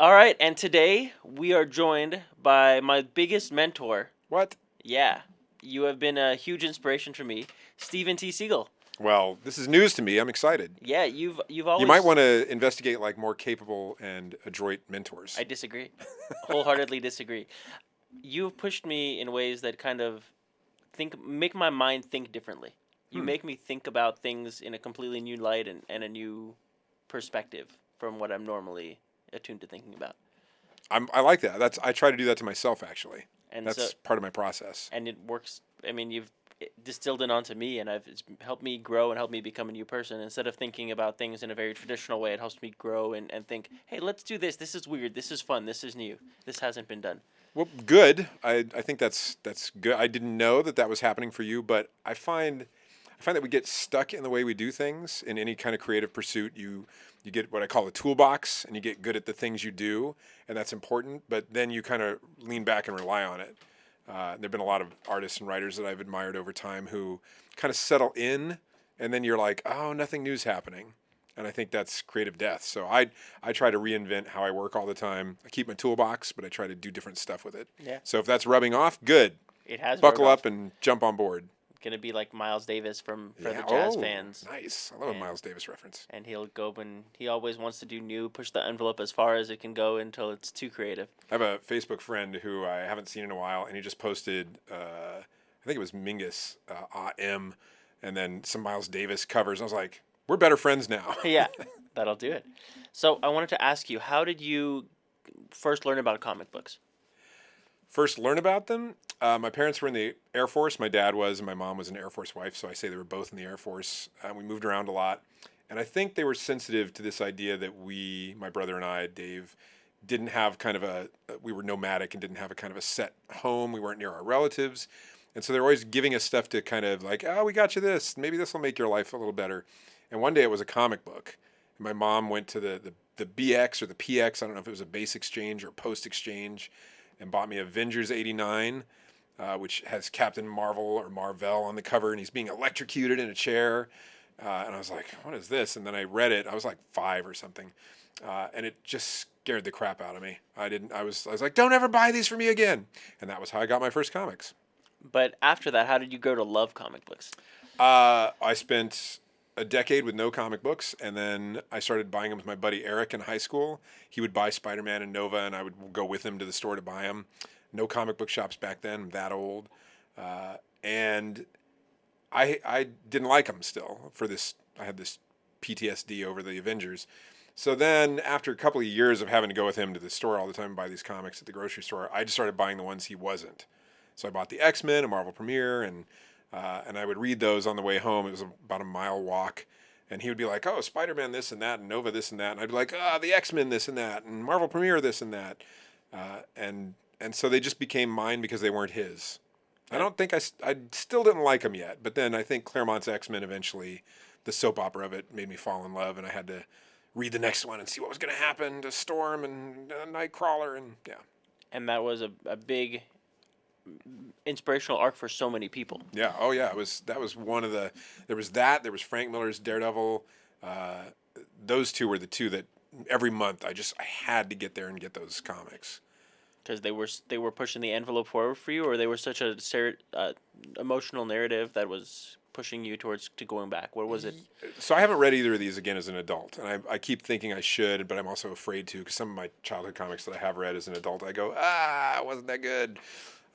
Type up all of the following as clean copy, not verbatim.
All right, and today we are joined by my biggest mentor. What? Yeah, you have been a huge inspiration for me, Stephen T. Seagle. Well, this is news to me. I'm excited. Yeah, you've You might always. want to investigate like more capable and adroit mentors. I disagree, wholeheartedly disagree. You've pushed me in ways that kind of make my mind think differently. You Hmm. make me think about things in a completely new light and a new perspective from what I'm normally attuned to thinking about. I like that. I try to do that to myself actually. And so That's part of my process. and it works. I mean, you've distilled it onto me, and it's helped me grow and helped me become a new person. Instead of thinking about things in a very traditional way, it helps me grow and think, hey, let's do this. This is weird. This is fun. This is new. This hasn't been done. Well, good. I think that's good. I didn't know that that was happening for you, but I find that we get stuck in the way we do things in any kind of creative pursuit. You get what I call a toolbox, and you get good at the things you do, and that's important. But then you kind of lean back and rely on it. There've been a lot of artists and writers that I've admired over time who kind of settle in, and then you're like, oh, nothing new's happening, and I think that's creative death. So I try to reinvent how I work all the time. I keep my toolbox, but I try to do different stuff with it. Yeah, So if that's rubbing off, good. it has Buckle rubbed off. up and jump on board. Gonna be like Miles Davis for Yeah. the jazz Oh, fans, nice. I love a and Miles Davis reference. and he'll go and he always wants to do new, push the envelope as far as it can go until it's too creative. I have a Facebook friend who I haven't seen in a while, and he just posted, I think it was Mingus, AM, and then some Miles Davis covers. I was like, we're better friends now. Yeah, that'll do it. So I wanted to ask you, how did you first learn about comic books? First learn about them. My parents were in the Air Force. My dad was, and my mom was an Air Force wife, so I say they were both in the Air Force. We moved around a lot, and I think they were sensitive to this idea that my brother and I, Dave, didn't have kind of we were nomadic and didn't have a kind of a set home. We weren't near our relatives, and so they're always giving us stuff to kind of like, oh, we got you this. Maybe this will make your life a little better. And one day it was a comic book. And my mom went to the BX or the PX. I don't know if it was a base exchange or post exchange, and bought me Avengers '89, which has Captain Marvel or Marvel on the cover, and he's being electrocuted in a chair. And I was like, what is this? And then I read it. I was like 5 or something. And it just scared the crap out of me. I was like, don't ever buy these for me again. And that was how I got my first comics. But after that, how did you grow to love comic books? I spent a decade with no comic books, and then I started buying them with my buddy Eric in high school. He would buy Spider-Man and Nova, and I would go with him to the store to buy them. No comic book shops back then. I'm that old. And I didn't like them still for this. I had this PTSD over the Avengers. So then, after a couple of years of having to go with him to the store all the time and buy these comics at the grocery store, I just started buying the ones he wasn't. So I bought the X-Men, a Marvel premiere, and I would read those on the way home. It was about a mile walk, and he would be like, "Oh, Spider-Man this and that, and Nova this and that," and I'd be like, "Ah, the X-Men this and that, and Marvel premiere this and that," and so they just became mine because they weren't his. I don't think I still didn't like them yet, but then I think Claremont's X-Men eventually, the soap opera of it, made me fall in love, and I had to read the next one and see what was going to happen to Storm and Nightcrawler, and yeah. And that was a big inspirational arc for so many people. Yeah. Oh, yeah. That was one of the. There was Frank Miller's Daredevil. Those two were the two that every month I had to get there and get those comics. Because they were pushing the envelope forward for you, or they were such a emotional narrative that was pushing you towards to going back. What was it? So I haven't read either of these again as an adult, and I keep thinking I should, but I'm also afraid to because some of my childhood comics that I have read as an adult, I go, it wasn't that good.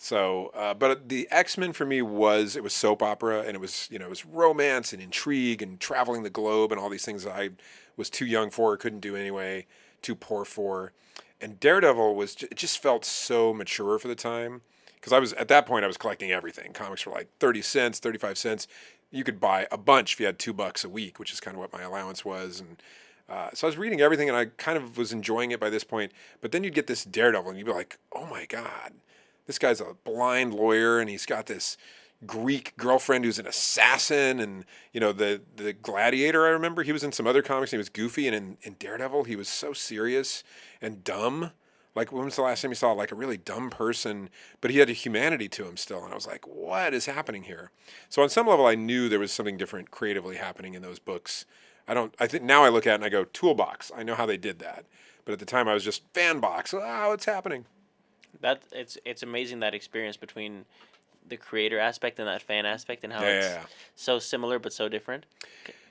So, but the X-Men for me it was soap opera, and it was romance and intrigue and traveling the globe and all these things that I was too young for, or couldn't do anyway, too poor for. And Daredevil it just felt so mature for the time because at that point I was collecting everything. Comics were like 30 cents, 35 cents. You could buy a bunch if you had $2 a week, which is kind of what my allowance was. And so I was reading everything, and I kind of was enjoying it by this point. But then you'd get this Daredevil, and you'd be like, oh my God. This guy's a blind lawyer, and he's got this Greek girlfriend who's an assassin, and the Gladiator. I remember he was in some other comics. And he was goofy, and in Daredevil he was so serious and dumb. Like when was the last time you saw like a really dumb person, but he had a humanity to him still? And I was like, what is happening here? So on some level, I knew there was something different creatively happening in those books. I think now I look at it and I go toolbox. I know how they did that. But at the time, I was just fan box. Oh, what's happening? That it's amazing that experience between the creator aspect and that fan aspect, and how Yeah, yeah, it's yeah. so similar but so different.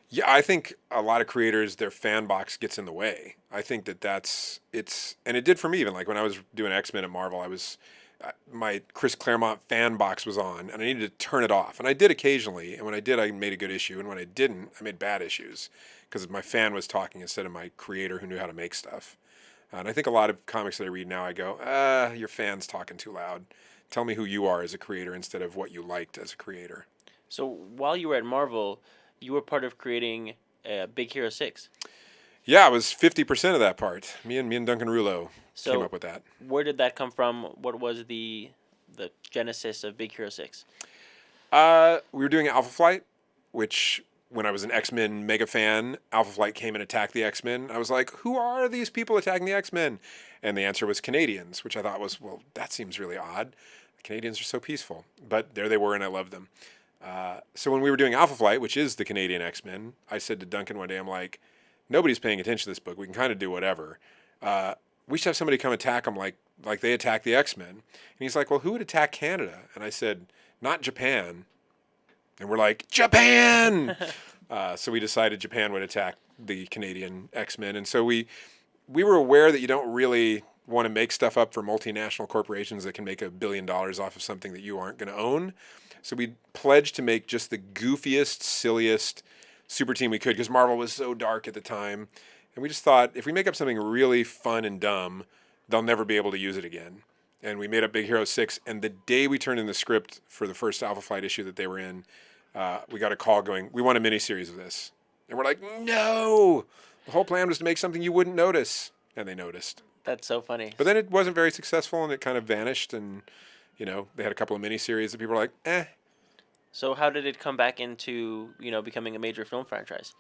Yeah, I think a lot of creators, their fan box gets in the way. I think and it did for me even. Like when I was doing X-Men at Marvel, my Chris Claremont fan box was on, and I needed to turn it off. And I did occasionally, and when I did, I made a good issue, and when I didn't, I made bad issues because my fan was talking instead of my creator who knew how to make stuff. And I think a lot of comics that I read now, I go, your fan's talking too loud. Tell me who you are as a creator instead of what you liked as a creator. So while you were at Marvel, you were part of creating Big Hero 6. Yeah, I was 50% of that part. Me and Duncan Rouleau came So up with that. where did that come from? What was the genesis of Big Hero 6? We were doing Alpha Flight, which when I was an X-Men mega fan, Alpha Flight came and attacked the X-Men. I was like, who are these people attacking the X-Men? And the answer was Canadians, which I thought was, well, that seems really odd. The Canadians are so peaceful. But there they were, and I loved them. So when we were doing Alpha Flight, which is the Canadian X-Men, I said to Duncan one day, I'm like, nobody's paying attention to this book. We can kind of do whatever. We should have somebody come attack them like they attack the X-Men. And he's like, well, who would attack Canada? And I said, not Japan. And we're like, Japan! So we decided Japan would attack the Canadian X-Men. And so we were aware that you don't really want to make stuff up for multinational corporations that can make $1 billion off of something that you aren't going to own. So we pledged to make just the goofiest, silliest super team we could because Marvel was so dark at the time. And we just thought, if we make up something really fun and dumb, they'll never be able to use it again. And we made up Big Hero 6. And the day we turned in the script for the first Alpha Flight issue that they were in, we got a call going, we want a miniseries of this. And we're like, no! The whole plan was to make something you wouldn't notice. And they noticed. That's so funny. But then it wasn't very successful, and it kind of vanished. And, they had a couple of miniseries that people were like, eh. So how did it come back into, becoming a major film franchise?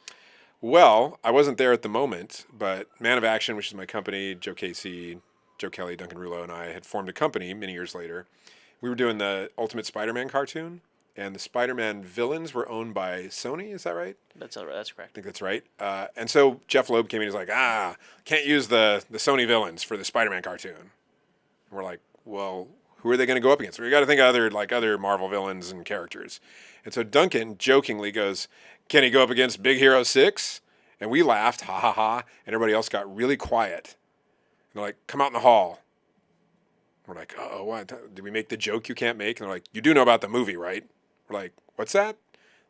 Well, I wasn't there at the moment, but Man of Action, which is my company, Joe Casey, Joe Kelly, Duncan Rouleau, and I had formed a company many years later. We were doing the Ultimate Spider-Man cartoon, and the Spider-Man villains were owned by Sony. Is that right? That's all right. That's I correct. think that's right. And so Jeff Loeb came in and was like, can't use the Sony villains for the Spider-Man cartoon. And we're like, well, who are they going to go up against? We got to think of other Marvel villains and characters. And so Duncan jokingly goes, can he go up against Big Hero 6? And we laughed, ha ha ha, and everybody else got really quiet. And they're like, come out in the hall. We're like, oh, what? Did we make the joke you can't make? And they're like, you do know about the movie, right? We're like, what's that?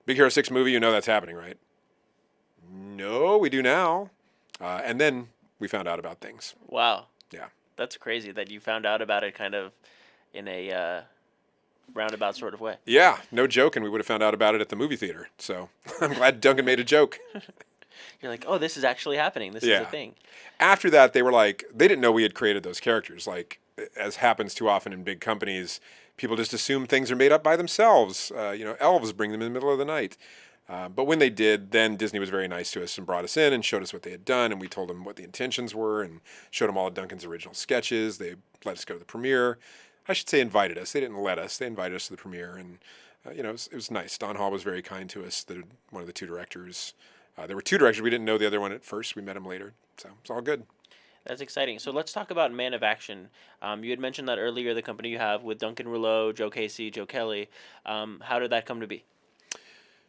Big Hero 6 movie, you know that's happening, right? No, we do now. And then we found out about things. Wow. Yeah. That's crazy that you found out about it kind of in a roundabout sort of way. Yeah, no joke, and we would have found out about it at the movie theater. So I'm glad Duncan made a joke. You're like, oh, this is actually happening. This is a thing. After that, they were like, they didn't know we had created those characters. Like, as happens too often in big companies, people just assume things are made up by themselves. Elves bring them in the middle of the night. But when they did, then Disney was very nice to us and brought us in and showed us what they had done, and we told them what the intentions were and showed them all of Duncan's original sketches. They let us go to the premiere. I should say invited us. They didn't let us. They invited us to the premiere, and it was nice. Don Hall was very kind to us, one of the two directors. There were two directors. We didn't know the other one at first. We met him later, so it's all good. That's exciting. So let's talk about Man of Action. You had mentioned that earlier, the company you have with Duncan Rouleau, Joe Casey, Joe Kelly. How did that come to be?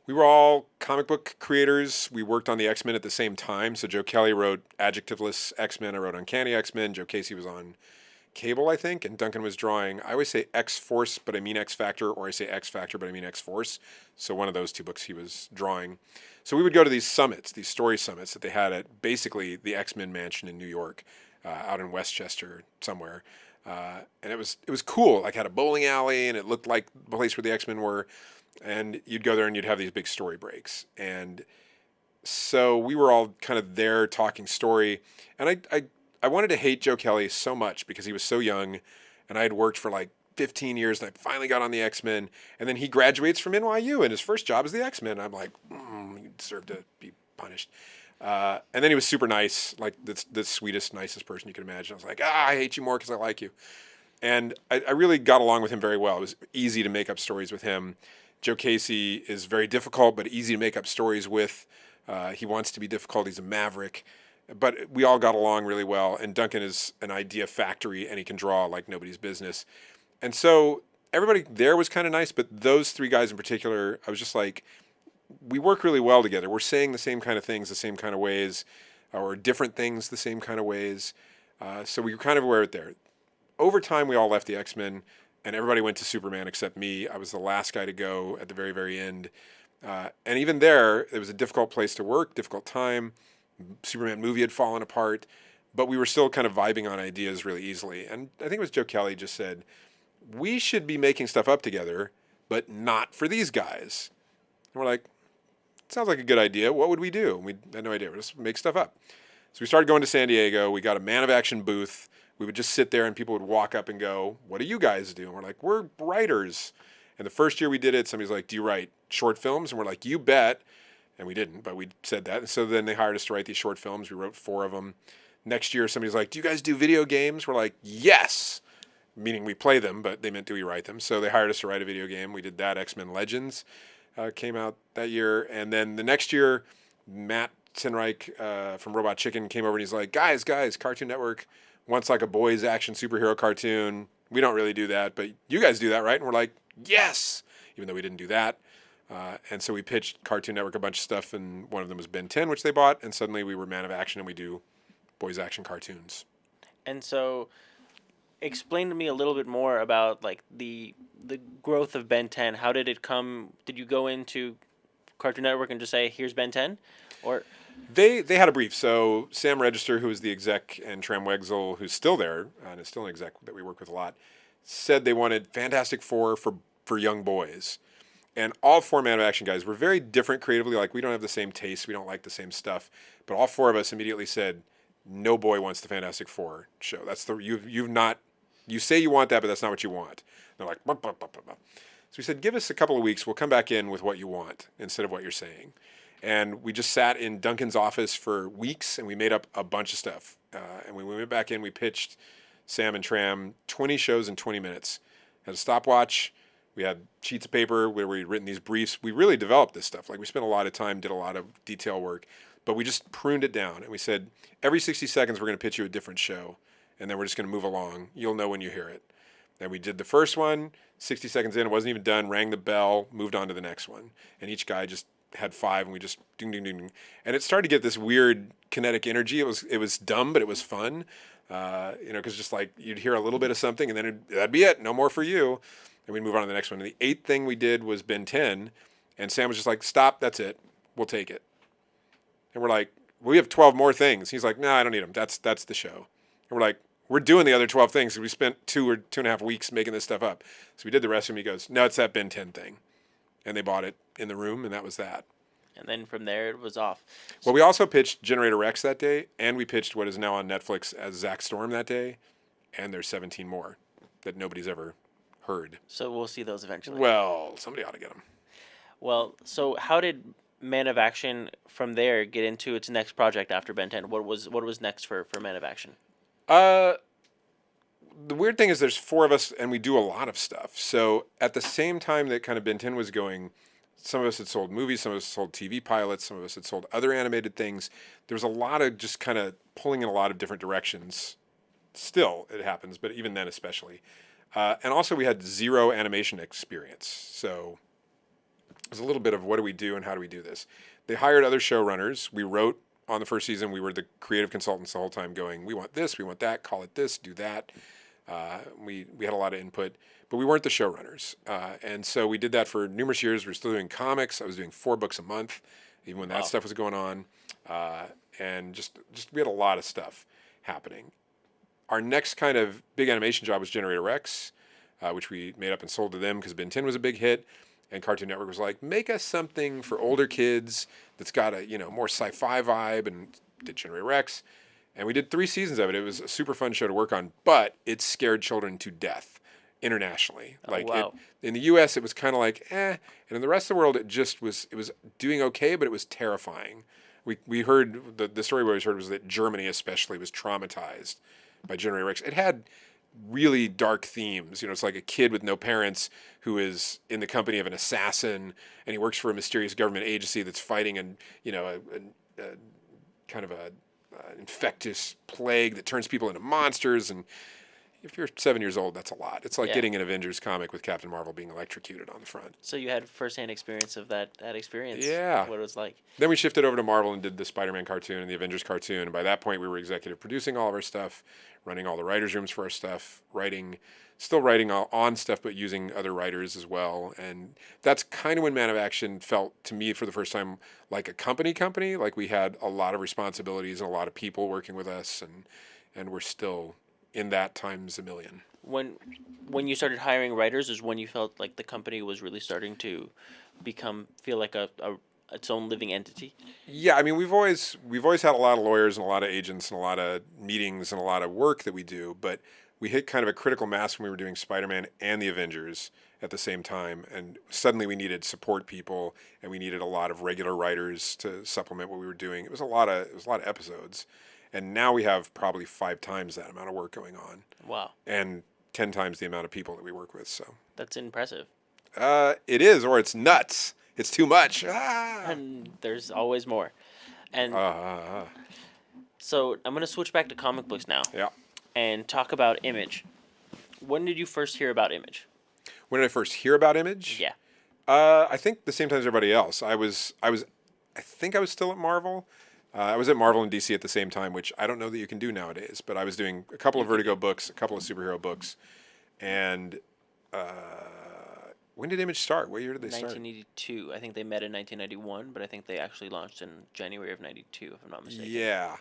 We were all comic book creators. We worked on the X-Men at the same time. So Joe Kelly wrote Adjectiveless X-Men. I wrote Uncanny X-Men. Joe Casey was on Cable, I think, and Duncan was drawing, I always say X-Force, but I mean X-Factor, or I say X-Factor, but I mean X-Force. So one of those two books he was drawing. So we would go to these summits, these story summits that they had at basically the X-Men mansion in New York, out in Westchester somewhere. And it was cool. Like, had a bowling alley, and it looked like the place where the X-Men were. And you'd go there and you'd have these big story breaks. And so we were all kind of there talking story. And I wanted to hate Joe Kelly so much because he was so young, and I had worked for like 15 years, and I finally got on the X-Men. And then he graduates from NYU, and his first job is the X-Men. I'm like, you deserve to be punished. And then he was super nice, like the sweetest, nicest person you could imagine. I was like, I hate you more because I like you. And I really got along with him very well. It was easy to make up stories with him. Joe Casey is very difficult, but easy to make up stories with. He wants to be difficult. He's a maverick. but we all got along really well. And Duncan is an idea factory, and he can draw like nobody's business. And so everybody there was kind of nice, but those three guys in particular, I was just like, we work really well together. We're saying the same kind of things the same kind of ways, or different things the same kind of ways. So we were kind of aware of it there. Over time, we all left the X-Men, and everybody went to Superman except me. I was the last guy to go at the very, very end. And even there, it was a difficult place to work, difficult time. Superman movie had fallen apart, but we were still kind of vibing on ideas really easily. And I think it was Joe Kelly just said, we should be making stuff up together, but not for these guys. And we're like, sounds like a good idea. What would we do? And we had no idea. We'll just make stuff up. So we started going to San Diego. We got a Man of Action booth. We would just sit there and people would walk up and go, what do you guys do? And we're like, we're writers. And the first year we did it, somebody's like, do you write short films? And we're like, you bet. And we didn't, but we said that. And so then they hired us to write these short films. We wrote 4 of them. Next year, somebody's like, do you guys do video games? We're like, yes. Meaning we play them, but they meant do we write them. So they hired us to write a video game. We did that. X-Men Legends came out that year. And then the next year, Matt Sinreich from Robot Chicken came over and he's like, guys, Cartoon Network wants like a boys action superhero cartoon. We don't really do that, but you guys do that, right? And we're like, yes, even though we didn't do that. And so we pitched Cartoon Network a bunch of stuff, and one of them was Ben 10, which they bought, and suddenly we were Man of Action, and we do boys action cartoons. And so, explain to me a little bit more about like the growth of Ben 10. How did it come? Did you go into Cartoon Network and just say, "Here's Ben 10," or They had a brief. So Sam Register, who was the exec, and Tram Wexel, who's still there and is still an exec that we work with a lot, said they wanted Fantastic Four for young boys. And all 4 Man of Action guys were very different creatively. Like, we don't have the same taste. We don't like the same stuff. But all 4 of us immediately said, no boy wants the Fantastic Four show. That's you say you want that, but that's not what you want. And they're like, bah, bah, bah, bah, bah. So we said, give us a couple of weeks. We'll come back in with what you want instead of what you're saying. And we just sat in Duncan's office for weeks, and we made up a bunch of stuff. And when we went back in, we pitched Sam and Tram 20 shows in 20 minutes. Had a stopwatch. We had sheets of paper where we'd written these briefs. We really developed this stuff. Like, we spent a lot of time, did a lot of detail work, but we just pruned it down. And we said, every 60 seconds, we're going to pitch you a different show. And then we're just going to move along. You'll know when you hear it. And we did the first one, 60 seconds in, it wasn't even done, rang the bell, moved on to the next one. And each guy just had 5, and we just ding, ding, ding. And it started to get this weird kinetic energy. It was dumb, but it was fun. Because just like you'd hear a little bit of something, and then that'd be it. No more for you. And we'd move on to the next one. And the 8th thing we did was Ben 10. And Sam was just like, stop, that's it. We'll take it. And we're like, we have 12 more things. He's like, no, I don't need them. That's the show. And we're like, we're doing the other 12 things. So we spent 2 or 2.5 weeks making this stuff up. So we did the rest of them. He goes, no, it's that Ben 10 thing. And they bought it in the room, and that was that. and then from there it was off. Well, we also pitched Generator Rex that day, and we pitched what is now on Netflix as Zack Storm that day, and there's 17 more that nobody's ever heard. So we'll see those eventually. Well, somebody ought to get them. Well, so how did Man of Action from there get into its next project after Ben 10? What was next for Man of Action? The weird thing is there's 4 of us, and we do a lot of stuff. So at the same time that kind of Ben 10 was going, some of us had sold movies, some of us sold TV pilots, some of us had sold other animated things. There was a lot of just kind of pulling in a lot of different directions. Still, it happens, but even then especially. And also we had 0 animation experience. So it was a little bit of what do we do and how do we do this. They hired other showrunners. We wrote on the first season. We were the creative consultants the whole time going, we want this, we want that, call it this, do that. We had a lot of input, but we weren't the showrunners. And so we did that for numerous years. We were still doing comics. I was doing 4 books a month, even when that stuff was going on. And just we had a lot of stuff happening. Our next kind of big animation job was Generator Rex, which we made up and sold to them because Ben 10 was a big hit. And Cartoon Network was like, make us something for older kids that's got a, more sci-fi vibe, and did Generator Rex. And we did 3 seasons of it. It was a super fun show to work on, but it scared children to death internationally. Wow. In the U.S., it was kind of like, And in the rest of the world, it was doing okay, but it was terrifying. We heard, the story we always heard was that Germany especially was traumatized by Generator Rex. It had really dark themes. It's like a kid with no parents who is in the company of an assassin, and he works for a mysterious government agency that's fighting a kind of a infectious plague that turns people into monsters. And if you're 7 years old, that's a lot. It's like Yeah. getting an Avengers comic with Captain Marvel being electrocuted on the front. So you had firsthand experience of that experience. Yeah. What it was like. Then we shifted over to Marvel and did the Spider-Man cartoon and the Avengers cartoon. And by that point, we were executive producing all of our stuff, running all the writers' rooms for our stuff, still writing on stuff, but using other writers as well. And that's kind of when Man of Action felt to me for the first time like a company. Like we had a lot of responsibilities and a lot of people working with us, and we're still in that times a million. When you started hiring writers is when you felt like the company was really starting to feel like a its own living entity. Yeah, I mean we've always had a lot of lawyers and a lot of agents and a lot of meetings and a lot of work that we do, but we hit kind of a critical mass when we were doing Spider-Man and the Avengers at the same time, and suddenly we needed support people and we needed a lot of regular writers to supplement what we were doing. It was a lot of episodes. And now we have probably 5 times that amount of work going on. Wow. And 10 times the amount of people that we work with. So That's impressive. it is, or it's nuts. It's too much. And there's always more. And so I'm going to switch back to comic books now. Yeah. And talk about Image. When did you first hear about Image? When did I first hear about Image? Yeah. I think the same time as everybody else. I think I was still at Marvel. I was at Marvel and DC at the same time, which I don't know that you can do nowadays. But I was doing a couple of Vertigo books, a couple of superhero books, and when did Image start? What year did they start? 1982. I think they met in 1991, but I think they actually launched in January of 92, if I'm not mistaken. Yeah.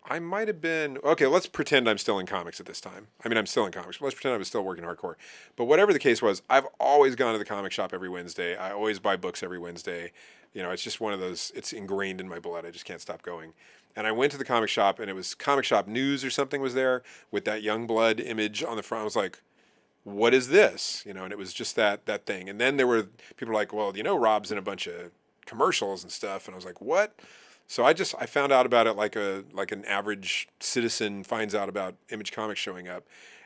I might have been... Okay, let's pretend I'm still in comics at this time. I mean, I'm still in comics, but let's pretend I was still working hardcore. But whatever the case was, I've always gone to the comic shop every Wednesday. I always buy books every Wednesday. You know, it's just one of those... It's ingrained in my blood. I just can't stop going. And I went to the comic shop, and it was Comic Shop News or something was there with that Youngblood image on the front. I was like, what is this? You know, and it was just that thing. And then there were people like, well, you know, Rob's in a bunch of commercials and stuff. And I was like, what? So I found out about it like an average citizen finds out about Image Comics showing up.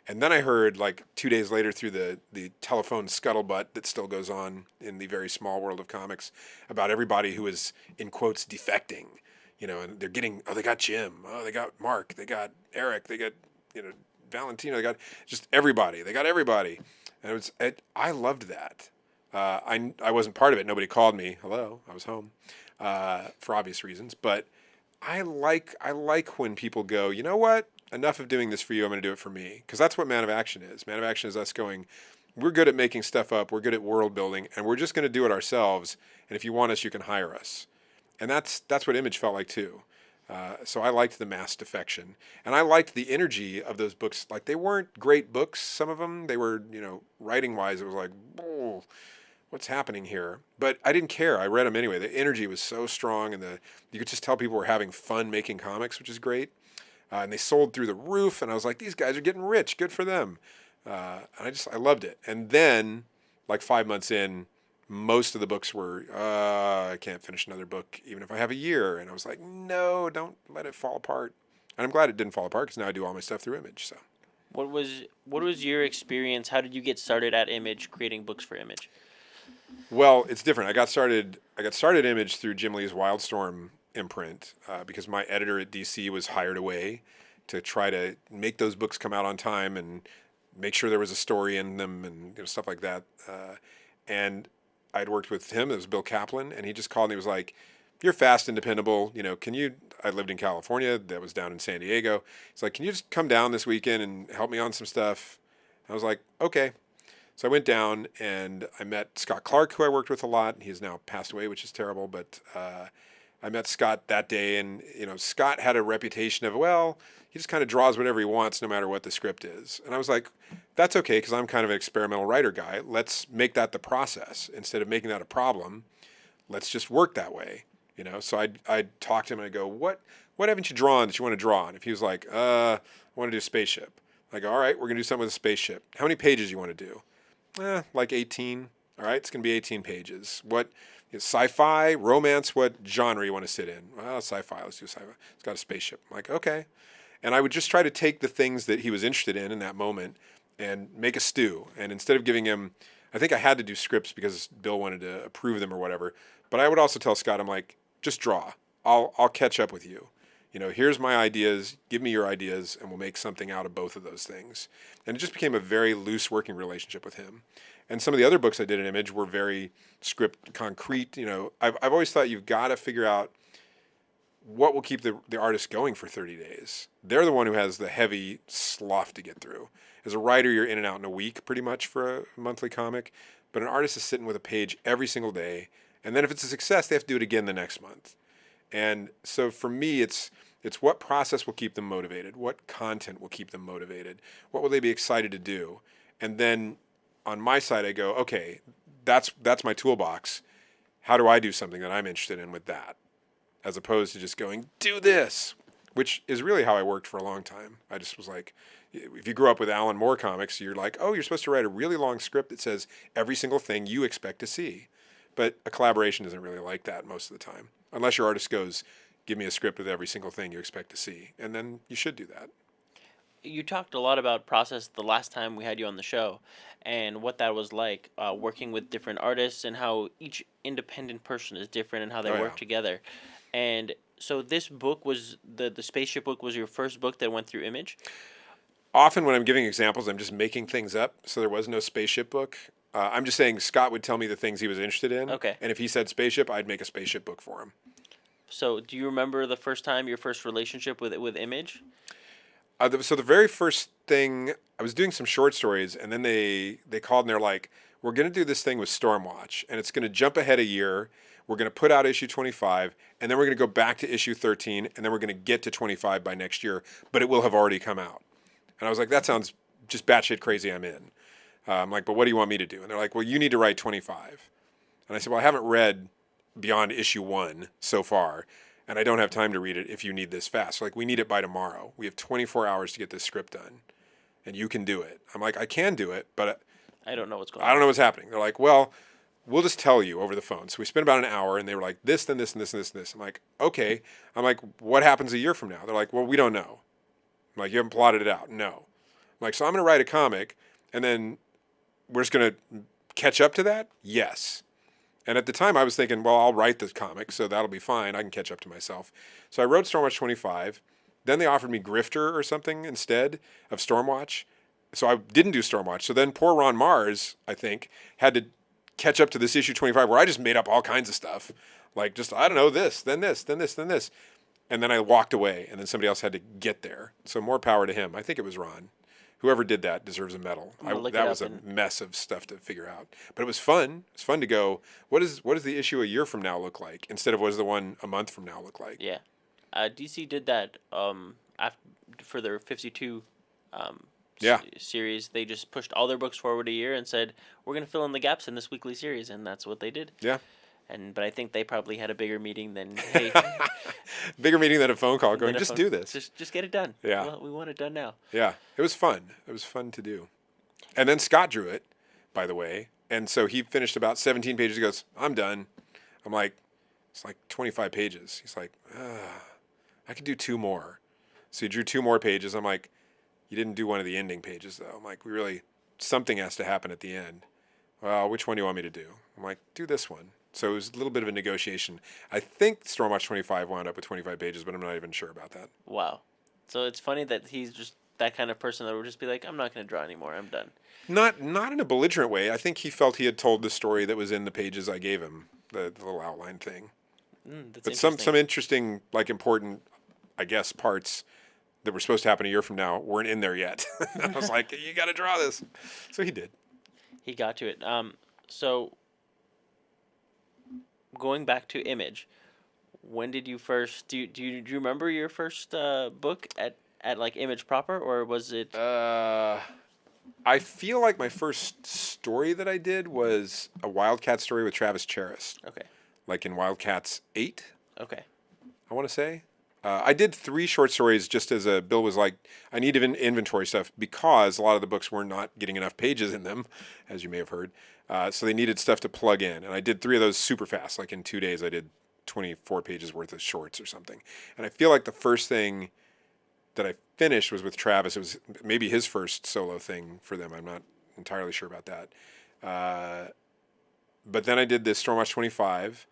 And then I heard like 2 days later through the telephone scuttlebutt that still goes on in the very small world of comics about everybody who is, in quotes, defecting. You know, and they're getting, they got Jim, they got Mark, they got Eric, they got, you know, Valentino, they got just everybody. They got everybody. And I loved that. I wasn't part of it. Nobody called me. Hello, I was home. For obvious reasons, but I like when people go, you know what? Enough of doing this for you. I'm going to do it for me, because that's what Man of Action is. Man of Action is us going, we're good at making stuff up, we're good at world building, and we're just going to do it ourselves. And if you want us, you can hire us. And that's what Image felt like too. So I liked the mass defection, and I liked the energy of those books. Like, they weren't great books. Some of them, they were, you know, writing wise, it was like, oh, what's happening here? But I didn't care. I read them anyway. The energy was so strong, and you could just tell people were having fun making comics, which is great. And they sold through the roof, and I was like, these guys are getting rich. Good for them. And I loved it. And then, like 5 months in, most of the books were, I can't finish another book, even if I have a year. And I was like, no, don't let it fall apart. And I'm glad it didn't fall apart, because now I do all my stuff through Image. So, what was your experience? How did you get started at Image, creating books for Image? Well, it's different. I got started Image through Jim Lee's Wildstorm imprint, because my editor at DC was hired away to try to make those books come out on time and make sure there was a story in them and, you know, stuff like that. And I'd worked with him. It was Bill Kaplan, and he just called and he was like, "You're fast and dependable. You know, I lived in California. That was down in San Diego. He's like, can you just come down this weekend and help me on some stuff?" I was like, okay. So I went down and I met Scott Clark, who I worked with a lot. He's now passed away, which is terrible. But I met Scott that day, and, you know, Scott had a reputation of, well, he just kind of draws whatever he wants, no matter what the script is. And I was like, that's okay, because I'm kind of an experimental writer guy. Let's make that the process instead of making that a problem. Let's just work that way, you know. So I'd talk to him and I go, what haven't you drawn that you want to draw on? If he was like, I want to do a spaceship. I go, all right, we're gonna do something with a spaceship. How many pages you want to do? Like 18. All right, it's going to be 18 pages. What, sci-fi, romance, what genre you want to sit in? Well, sci-fi, let's do sci-fi. It's got a spaceship. I'm like, okay. And I would just try to take the things that he was interested in that moment and make a stew. And instead of giving him, I think I had to do scripts because Bill wanted to approve them or whatever. But I would also tell Scott, I'm like, just draw. I'll catch up with you. Here's my ideas, give me your ideas, and we'll make something out of both of those things. And it just became a very loose working relationship with him. And some of the other books I did in Image were very script concrete. I've always thought you've got to figure out what will keep the artist going for 30 days. They're the one who has the heavy slough to get through. As a writer, you're in and out in a week pretty much for a monthly comic. But an artist is sitting with a page every single day. And then if it's a success, they have to do it again the next month. And so for me, it's what process will keep them motivated, what content will keep them motivated, what will they be excited to do. And then on my side, I go, okay, that's my toolbox. How do I do something that I'm interested in with that? As opposed to just going, do this, which is really how I worked for a long time. I just was like, if you grew up with Alan Moore comics, you're like, oh, you're supposed to write a really long script that says every single thing you expect to see. But a collaboration isn't really like that most of the time. Unless your artist goes, give me a script with every single thing you expect to see. And then you should do that. You talked a lot about process the last time we had you on the show and what that was like, working with different artists and how each independent person is different and how they work together. And so this book was, the spaceship book was your first book that went through Image? Often when I'm giving examples, I'm just making things up. So there was no spaceship book. I'm just saying Scott would tell me the things he was interested in. Okay. And if he said spaceship, I'd make a spaceship book for him. So do you remember the first time, your first relationship with Image? So the very first thing, I was doing some short stories, and then they called and they're like, we're going to do this thing with Stormwatch, and it's going to jump ahead a year. We're going to put out issue 25, and then we're going to go back to issue 13, and then we're going to get to 25 by next year, but it will have already come out. And I was like, that sounds just batshit crazy, I'm in. I'm like, but what do you want me to do? And they're like, well, you need to write 25. And I said, well, I haven't read beyond issue 1 so far, and I don't have time to read it if you need this fast. So like, we need it by tomorrow. We have 24 hours to get this script done, and you can do it. I'm like, I can do it, but I don't know what's going on. I don't know what's happening. They're like, well, we'll just tell you over the phone. So we spent about an hour, and they were like, this, then this, and this, and this, and this. I'm like, okay. I'm like, what happens a year from now? They're like, well, we don't know. I'm like, you haven't plotted it out? No. I'm like, so I'm going to write a comic, and then we're just going to catch up to that? Yes. And at the time, I was thinking, well, I'll write the comic, so that'll be fine. I can catch up to myself. So I wrote Stormwatch 25. Then they offered me Grifter or something instead of Stormwatch. So I didn't do Stormwatch. So then poor Ron Mars, I think, had to catch up to this issue 25 where I just made up all kinds of stuff. Like just, I don't know, this, then this, then this, then this. And then I walked away, and then somebody else had to get there. So more power to him. I think it was Ron. Whoever did that deserves a medal. That was a mess of stuff to figure out. But it was fun. It's fun to go, what does the issue a year from now look like instead of what does the one a month from now look like? Yeah. DC did that for their 52 series. They just pushed all their books forward a year and said, we're going to fill in the gaps in this weekly series, and that's what they did. Yeah. But I think they probably had a bigger meeting than, hey. Bigger meeting than a phone call going, just do this. Just get it done. Yeah. Well, we want it done now. Yeah. It was fun. It was fun to do. And then Scott drew it, by the way. And so he finished about 17 pages. He goes, I'm done. I'm like, it's like 25 pages. He's like, I could do 2 more. So he drew 2 more pages. I'm like, you didn't do one of the ending pages, though. I'm like, something has to happen at the end. Well, which one do you want me to do? I'm like, do this one. So it was a little bit of a negotiation. I think Stormwatch 25 wound up with 25 pages, but I'm not even sure about that. Wow. So it's funny that he's just that kind of person that would just be like, I'm not going to draw anymore. I'm done. Not in a belligerent way. I think he felt he had told the story that was in the pages I gave him, the little outline thing. But some interesting, like important, I guess, parts that were supposed to happen a year from now weren't in there yet. I was like, you got to draw this. So he did. He got to it. So going back to Image, when did you first do you remember your first book at like Image proper, or was it I feel like my first story that I did was a Wildcat story with Travis Charest. Okay. Like in Wildcats 8. Okay. I want to say. I did 3 short stories just as Bill was like, I need inventory stuff because a lot of the books were not getting enough pages in them, as you may have heard. So they needed stuff to plug in. And I did 3 of those super fast. Like in 2 days, I did 24 pages worth of shorts or something. And I feel like the first thing that I finished was with Travis. It was maybe his first solo thing for them. I'm not entirely sure about that. But then I did this Stormwatch 25.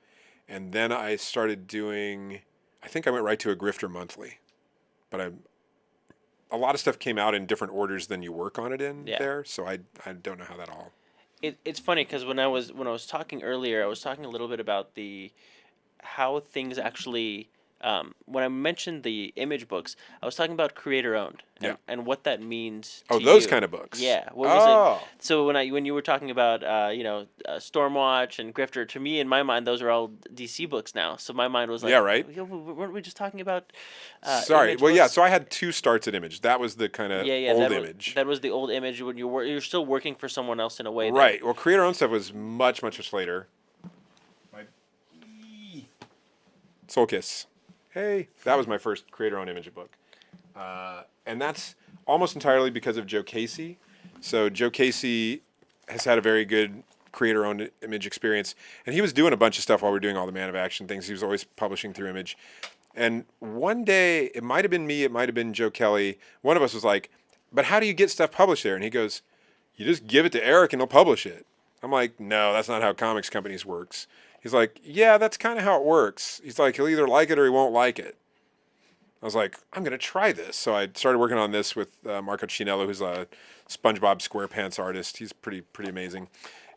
And then I started doing... I think I went right to a Grifter monthly, but a lot of stuff came out in different orders than you work on it in Yeah. there, so I don't know how that all. It's funny because when I was talking earlier, I was talking a little bit about the how things actually. When I mentioned the image books, I was talking about creator owned Yeah. and what that means Oh, to those you. kind of books. Yeah. What was it? Oh. So when you were talking about Stormwatch and Grifter, to me in my mind those are all DC books now. So my mind was like, Yeah, right. Weren't we just talking about Sorry. image Well, yeah. books? So I had two starts at Image. That was the kind of Yeah, old that was Image. that was the old image when you're still working for someone else in a way. There. Right. Well, creator-owned stuff was much, much later. Soulkiss. Hey, that was my first creator-owned image book, and that's almost entirely because of Joe Casey. So Joe Casey has had a very good creator-owned image experience, and he was doing a bunch of stuff while we were doing all the Man of Action things. He was always publishing through Image, and one day it might have been me, it might have been Joe Kelly. One of us was like, "But how do you get stuff published there?" And he goes, "You just give it to Eric, and he'll publish it." I'm like, "No, that's not how comics companies works." He's like, "Yeah, that's kind of how it works." He's like, "He'll either like it or he won't like it." I was like, "I'm going to try this." So I started working on this with Marco Cinello, who's a SpongeBob SquarePants artist. He's pretty amazing.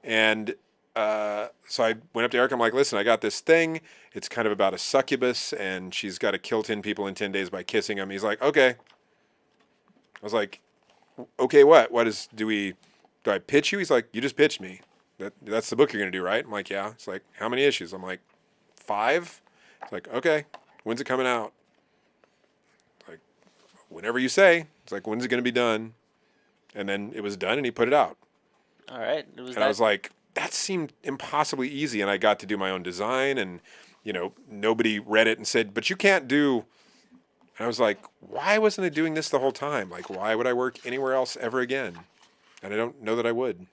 And so I went up to Eric. I'm like, "Listen, I got this thing. It's kind of about a succubus, and she's got to kill 10 people in 10 days by kissing them." He's like, "Okay." I was like, "Okay, what? Do I pitch you?" He's like, "You just pitched me. That's the book you're going to do, right?" I'm like, "Yeah." It's like, "How many issues?" I'm like, 5. It's like, "Okay. When's it coming out?" Like, "Whenever you say." It's like, "When's it going to be done?" And then it was done, and he put it out. All right. It was And I was like, that seemed impossibly easy. And I got to do my own design, and nobody read it and said, "But you can't do." And I was like, why wasn't I doing this the whole time? Like, why would I work anywhere else ever again? And I don't know that I would.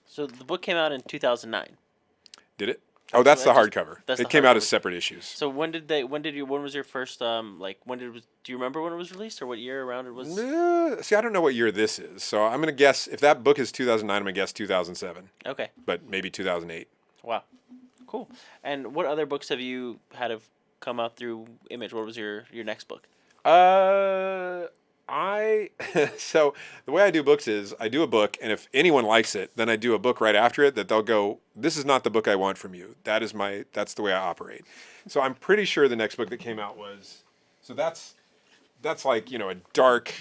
So the book came out in 2009. Did it? Oh, that's the I just- hardcover. that's It the came out hardcover. as separate issues. So when was your first do you remember when it was released or what year around it was? See, I don't know what year this is. So I'm going to guess, if that book is 2009, I'm going to guess 2007. Okay. But maybe 2008. Wow. Cool. And what other books have you had have come out through Image? What was your next book? So the way I do books is I do a book, and if anyone likes it, then I do a book right after it that they'll go, "This is not the book I want from you." That's the way I operate. So I'm pretty sure the next book that came out was, so that's like, a dark,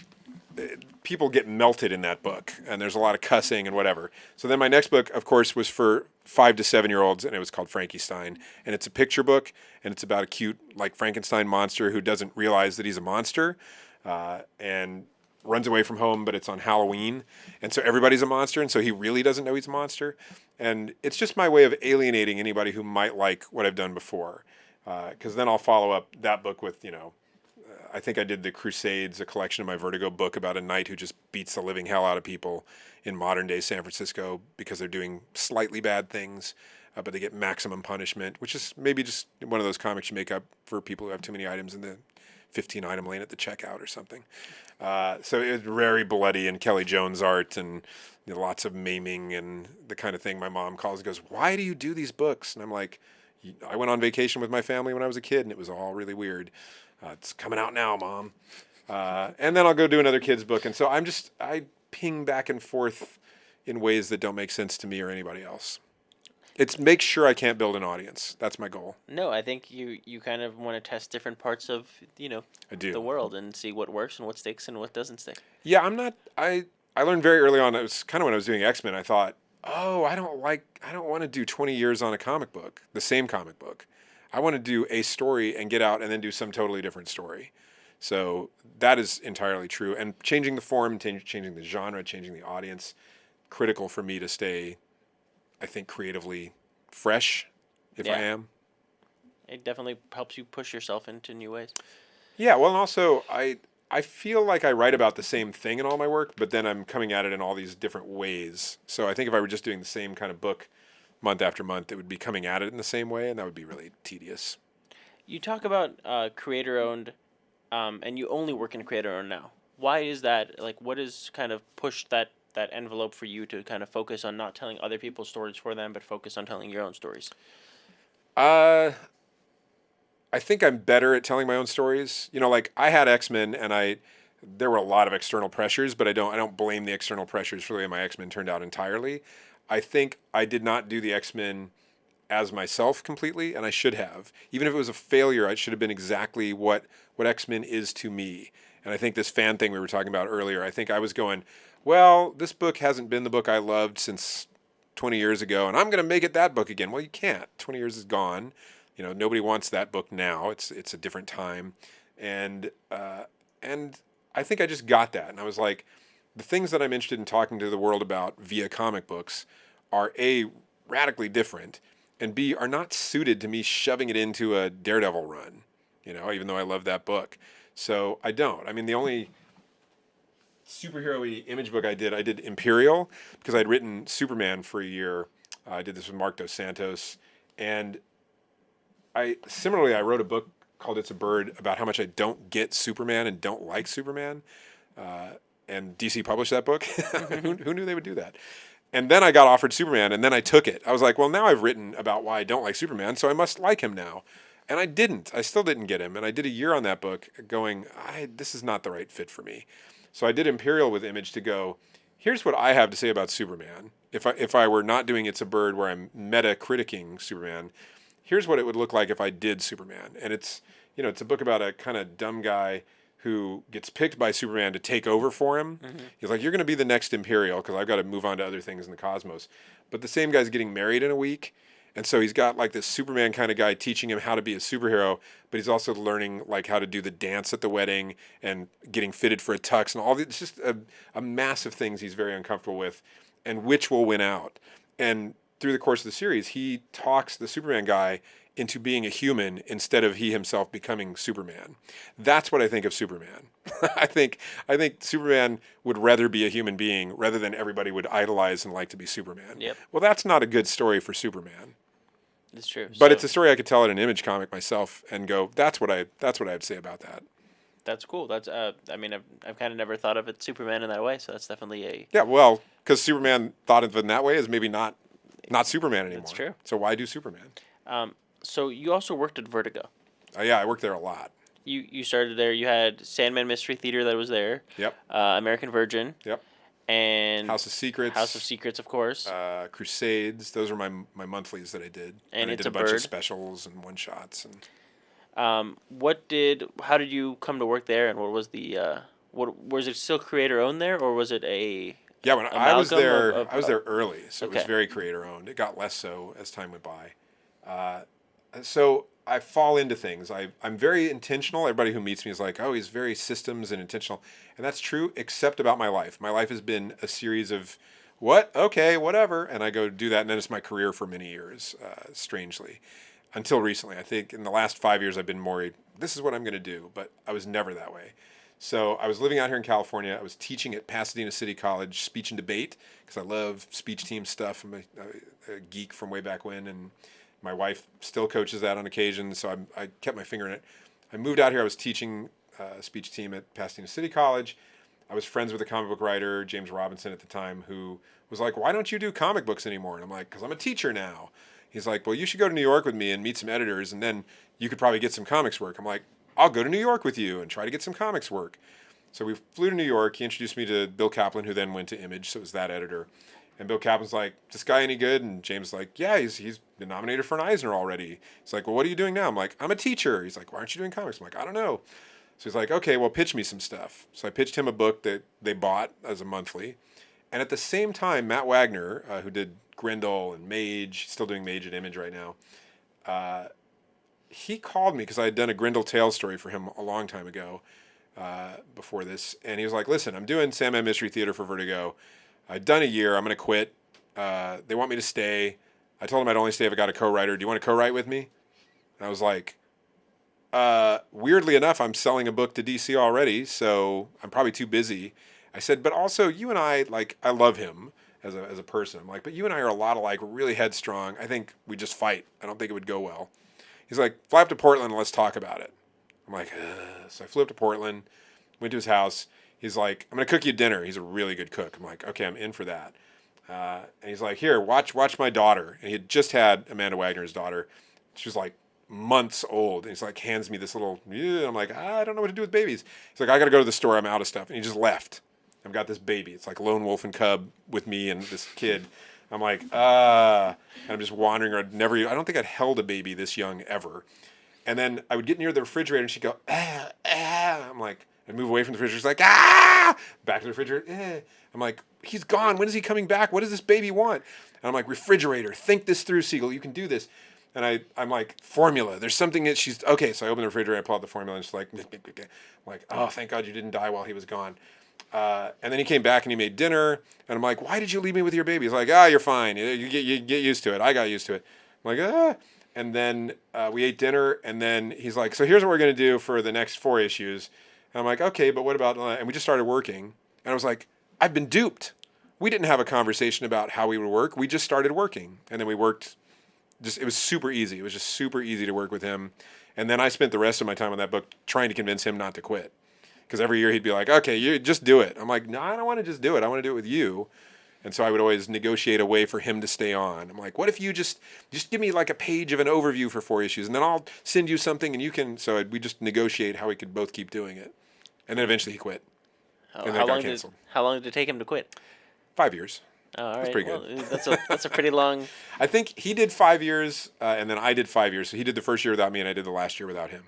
people get melted in that book, and there's a lot of cussing and whatever. So then my next book, of course, was for 5 to 7-year-olds, and it was called Frankenstein, and it's a picture book, and it's about a cute, like, Frankenstein monster who doesn't realize that he's a monster, and runs away from home, but it's on Halloween, and so everybody's a monster, and so he really doesn't know he's a monster, and it's just my way of alienating anybody who might like what I've done before, because then I'll follow up that book with, I think I did The Crusades, a collection of my Vertigo book about a knight who just beats the living hell out of people in modern day San Francisco because they're doing slightly bad things, but they get maximum punishment, which is maybe just one of those comics you make up for people who have too many items in the 15 item lane at the checkout or something. So it was very bloody and Kelly Jones art and lots of maiming and the kind of thing my mom calls and goes, "Why do you do these books?" And I'm like, "I went on vacation with my family when I was a kid and it was all really weird. It's coming out now, Mom." And then I'll go do another kid's book. And so I ping back and forth in ways that don't make sense to me or anybody else. It's make sure I can't build an audience. That's my goal. No, I think you kind of want to test different parts of I do. the world and see what works and what sticks and what doesn't stick. Yeah, I'm not. I learned very early on. It was kind of when I was doing X-Men. I thought, oh, I don't want to do 20 years on a comic book, the same comic book. I want to do a story and get out and then do some totally different story. So that is entirely true. And changing the form, changing the genre, changing the audience, critical for me to stay, I think, creatively fresh, if I am. It definitely helps you push yourself into new ways. Yeah, well, and also I feel like I write about the same thing in all my work, but then I'm coming at it in all these different ways. So I think if I were just doing the same kind of book month after month, it would be coming at it in the same way, and that would be really tedious. You talk about creator-owned, and you only work in creator-owned now. Why is that? Like, what has kind of pushed that envelope for you to kind of focus on not telling other people's stories for them, but focus on telling your own stories? I think I'm better at telling my own stories. Like I had X-Men, and there were a lot of external pressures, but I don't blame the external pressures for the way my X-Men turned out entirely. I think I did not do the X-Men as myself completely, and I should have. Even if it was a failure, I should have been exactly what X-Men is to me. And I think this fan thing we were talking about earlier, I think I was going, well, this book hasn't been the book I loved since 20 years ago, and I'm going to make it that book again. Well, you can't. 20 years is gone. Nobody wants that book now. It's a different time, and I think I just got that, and I was like, the things that I'm interested in talking to the world about via comic books are A, radically different, and B, are not suited to me shoving it into a Daredevil run, even though I love that book. So I don't. I mean, the only superhero-y image book I did Imperial, because I'd written Superman for a year. I did this with Mark Dos Santos, and I wrote a book called It's a Bird about how much I don't get Superman and don't like Superman. And DC published that book. Who knew they would do that? And then I got offered Superman, and then I took it. I was like, well, now I've written about why I don't like Superman, so I must like him now. And I didn't. I still didn't get him. And I did a year on that book going, this is not the right fit for me. So I did Imperial with Image to go, here's what I have to say about Superman. If I were not doing It's a Bird where I'm meta-critiquing Superman, here's what it would look like if I did Superman. And it's a book about a kind of dumb guy who gets picked by Superman to take over for him. Mm-hmm. He's like, you're going to be the next Imperial because I've got to move on to other things in the cosmos. But the same guy's getting married in a week. And so he's got like this Superman kind of guy teaching him how to be a superhero, but he's also learning like how to do the dance at the wedding and getting fitted for a tux and all this. It's just a massive things he's very uncomfortable with, and which will win out. And through the course of the series, he talks the Superman guy into being a human instead of he himself becoming Superman. That's what I think of Superman. I think Superman would rather be a human being rather than everybody would idolize and like to be Superman. Yep. Well, that's not a good story for Superman. It's true. But it's a story I could tell in an Image comic myself and go, that's what I'd say about that. That's cool. That's I mean, I've kind of never thought of it Superman in that way, so that's definitely a... Yeah, well, because Superman thought of it in that way is maybe not Superman anymore. That's true. So why do Superman? So you also worked at Vertigo. Yeah, I worked there a lot. You started there. You had Sandman Mystery Theater that was there. Yep. American Virgin. Yep. And House of Secrets. House of Secrets, of course. Crusades. Those were my monthlies that I did. And I It's did a a bunch Bird. of specials and one shots. And how did you come to work there, and what was the was it still creator owned there, or was it a... Yeah, when I was there, of- I was there early, so it was Okay. very creator owned. It got less so as time went by. So I fall into things. I'm very intentional. Everybody who meets me is like, oh, he's very systems and intentional. And that's true, except about my life. My life has been a series of, what? Okay, whatever. And I go do that, and then it's my career for many years, strangely. Until recently. I think in the last 5 years I've been more, this is what I'm going to do. But I was never that way. So I was living out here in California. I was teaching at Pasadena City College speech and debate because I love speech team stuff. I'm a geek from way back when, and my wife still coaches that on occasion, so I kept my finger in it. I moved out here. I was teaching a speech team at Pasadena City College. I was friends with a comic book writer, James Robinson, at the time, who was like, why don't you do comic books anymore? And I'm like, because I'm a teacher now. He's like, well, you should go to New York with me and meet some editors, and then you could probably get some comics work. I'm like, I'll go to New York with you and try to get some comics work. So we flew to New York. He introduced me to Bill Kaplan, who then went to Image, so it was that editor. And Bill Kaplan's like, this guy any good? And James is like, yeah, he's been nominated for an Eisner already. He's like, well, what are you doing now? I'm like, I'm a teacher. He's like, why aren't you doing comics? I'm like, I don't know. So he's like, okay, well, pitch me some stuff. So I pitched him a book that they bought as a monthly. And at the same time, Matt Wagner, who did Grendel and Mage, still doing Mage at Image right now, he called me because I had done a Grendel Tales story for him a long time ago before this. And he was like, listen, I'm doing Sandman Mystery Theater for Vertigo. I'd done a year. I'm going to quit. They want me to stay. I told them I'd only stay if I got a co-writer. Do you want to co-write with me? And I was like, weirdly enough, I'm selling a book to DC already, so I'm probably too busy. I said, but also you and I, like, I love him as a person. I'm like, but you and I are a lot alike. We're really headstrong. I think we just fight. I don't think it would go well. He's like, fly up to Portland and let's talk about it. I'm like, ugh. So I flew up to Portland, went to his house. He's like, I'm going to cook you dinner. He's a really good cook. I'm like, okay, I'm in for that. And he's like, here, watch my daughter. And he had just had Amanda Wagner's daughter. She was like months old. And he's like, hands me this little, yeah. I'm like, I don't know what to do with babies. He's like, I got to go to the store. I'm out of stuff. And he just left. I've got this baby. It's like lone wolf and cub with me and this kid. I'm like, and I'm just wandering around. I don't think I'd held a baby this young ever. And then I would get near the refrigerator and she'd go, ah, ah. I'm like, I'd move away from the refrigerator. She's like, ah, back to the refrigerator. Eh. I'm like, he's gone. When is he coming back? What does this baby want? And I'm like, refrigerator, think this through, Seagle. You can do this. And I'm like, formula. There's something that she's, okay. So I open the refrigerator, I pull out the formula, and she's like, I'm like, oh, thank God you didn't die while he was gone. And then he came back and he made dinner. And I'm like, why did you leave me with your baby? He's like, you're fine. You get used to it. I got used to it. I'm like, ah. And then we ate dinner. And then he's like, so here's what we're going to do for the next 4 issues. And I'm like, okay, but what about, and we just started working. And I was like, I've been duped. We didn't have a conversation about how we would work. We just started working. And then we worked, it was super easy. It was just super easy to work with him. And then I spent the rest of my time on that book trying to convince him not to quit. Because every year he'd be like, okay, you just do it. I'm like, no, I don't want to just do it. I want to do it with you. And so I would always negotiate a way for him to stay on. I'm like, what if you just give me like a page of an overview for 4 issues, and then I'll send you something, and you can. So we just negotiate how we could both keep doing it. And then eventually he quit. Oh, And then it got canceled. How long did it take him to quit? 5 years. Oh, all right. That's pretty well, good. That's a pretty long. I think he did 5 years, and then I did 5 years. So he did the first year without me, and I did the last year without him.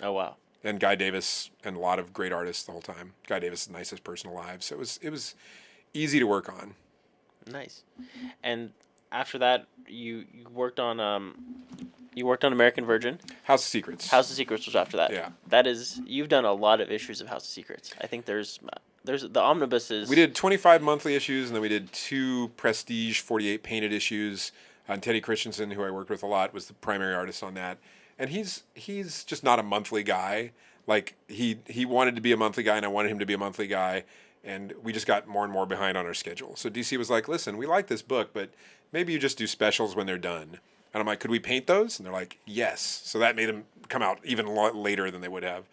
Oh wow. And Guy Davis and a lot of great artists the whole time. Guy Davis is the nicest person alive, so it was easy to work on. Nice. And after that, you worked on American Virgin. House of Secrets. House of Secrets was after that. Yeah. That is, you've done a lot of issues of House of Secrets. I think there's the omnibuses. We did 25 monthly issues, and then we did 2 prestige 48 painted issues. And Teddy Christensen, who I worked with a lot, was the primary artist on that. And he's just not a monthly guy. Like he wanted to be a monthly guy, and I wanted him to be a monthly guy, and we just got more and more behind on our schedule. So DC was like, "Listen, we like this book, but maybe you just do specials when they're done." And I'm like, "Could we paint those?" And they're like, "Yes." So that made them come out even a lot later than they would have.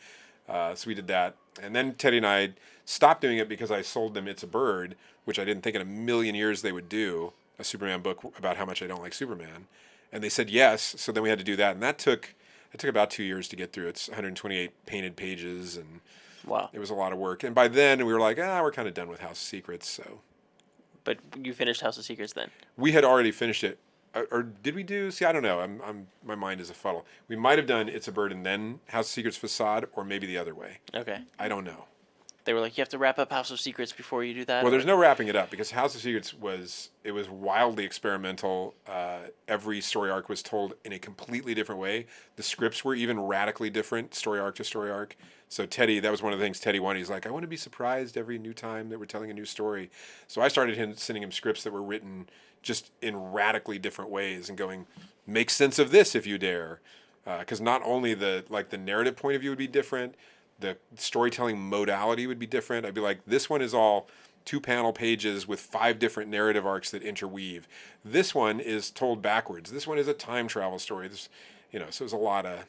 So we did that, and then Teddy and I stopped doing it because I sold them It's a Bird, which I didn't think in a million years they would do, a Superman book about how much I don't like Superman. And they said yes, so then we had to do that, and that took about 2 years to get through. It's 128 painted pages, and Wow. it was a lot of work. And by then we were like, we're kind of done with House of Secrets. So But you finished House of Secrets then. we had already finished it, or did we do? See, I don't know. My mind is a fuddle. We might have done It's a Bird and then House of Secrets Facade, or maybe the other way. Okay. I don't know. They were like, you have to wrap up House of Secrets before you do that. Well, there's no wrapping it up because House of Secrets was wildly experimental. Every story arc was told in a completely different way. The scripts were even radically different, story arc to story arc. So Teddy, that was one of the things Teddy wanted. He's like, I want to be surprised every new time that we're telling a new story. So I started sending him scripts that were written just in radically different ways and going, make sense of this if you dare. Because not only the narrative point of view would be different, the storytelling modality would be different. I'd be like, this one is all 2-panel pages with 5 different narrative arcs that interweave. This one is told backwards. This one is a time travel story. So it was a lot of,